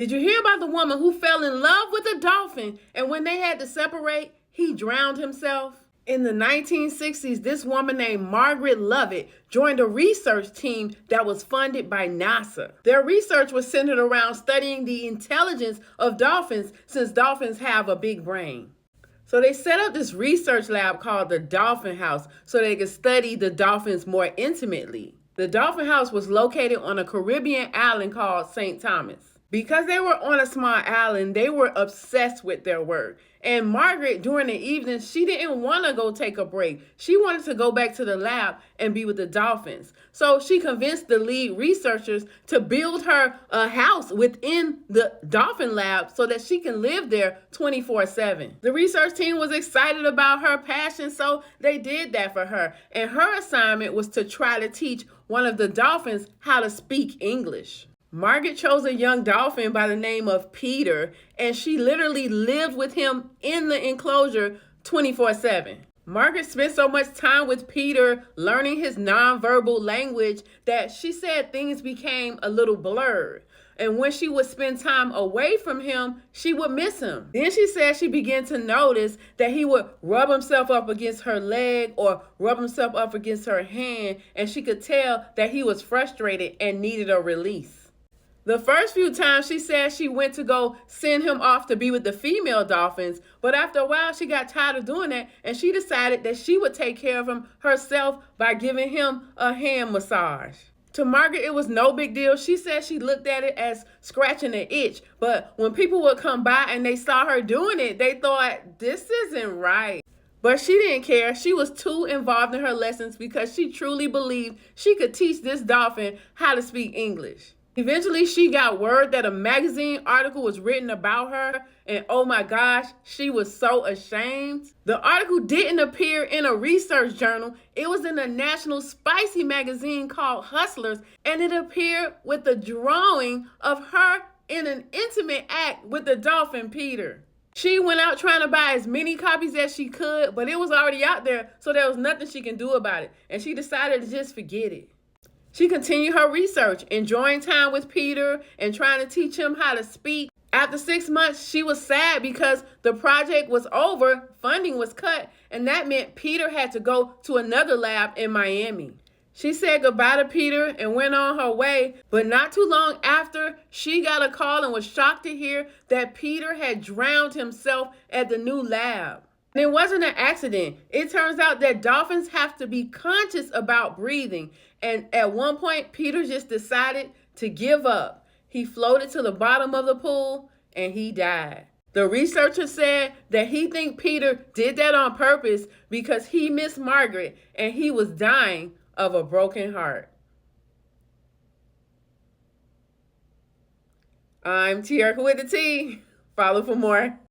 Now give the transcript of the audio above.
Did you hear about the woman who fell in love with a dolphin and when they had to separate, he drowned himself? In the 1960s, this woman named Margaret Lovatt joined a research team that was funded by NASA. Their research was centered around studying the intelligence of dolphins since dolphins have a big brain. So they set up this research lab called the Dolphin House so they could study the dolphins more intimately. The Dolphin House was located on a Caribbean island called St. Thomas. Because they were on a small island, they were obsessed with their work. And Margaret, during the evening, she didn't want to go take a break. She wanted to go back to the lab and be with the dolphins. So she convinced the lead researchers to build her a house within the dolphin lab so that she can live there 24/7. The research team was excited about her passion, so they did that for her. And her assignment was to try to teach one of the dolphins how to speak English. Margaret chose a young dolphin by the name of Peter, and she literally lived with him in the enclosure 24/7. Margaret spent so much time with Peter learning his nonverbal language that she said things became a little blurred. And when she would spend time away from him, she would miss him. Then she said she began to notice that he would rub himself up against her leg or rub himself up against her hand, and she could tell that he was frustrated and needed a release. The first few times she said she went to go send him off to be with the female dolphins, but after a while she got tired of doing that and she decided that she would take care of him herself by giving him a hand massage. To Margaret, it was no big deal. She said she looked at it as scratching an itch, but when people would come by and they saw her doing it, they thought, this isn't right. But she didn't care. She was too involved in her lessons because she truly believed she could teach this dolphin how to speak English. Eventually, she got word that a magazine article was written about her, and oh my gosh, she was so ashamed. The article didn't appear in a research journal. It was in a national spicy magazine called Hustlers, and it appeared with a drawing of her in an intimate act with the dolphin Peter. She went out trying to buy as many copies as she could, but it was already out there, so there was nothing she can do about it, and she decided to just forget it. She continued her research, enjoying time with Peter and trying to teach him how to speak. After 6 months, she was sad because the project was over, funding was cut, and that meant Peter had to go to another lab in Miami. She said goodbye to Peter and went on her way, but not too long after, she got a call and was shocked to hear that Peter had drowned himself at the new lab. And it wasn't an accident. It turns out that dolphins have to be conscious about breathing. And at one point, Peter just decided to give up. He floated to the bottom of the pool and he died. The researcher said that he thinks Peter did that on purpose because he missed Margaret and he was dying of a broken heart. I'm Te-Erika with the T. Follow for more.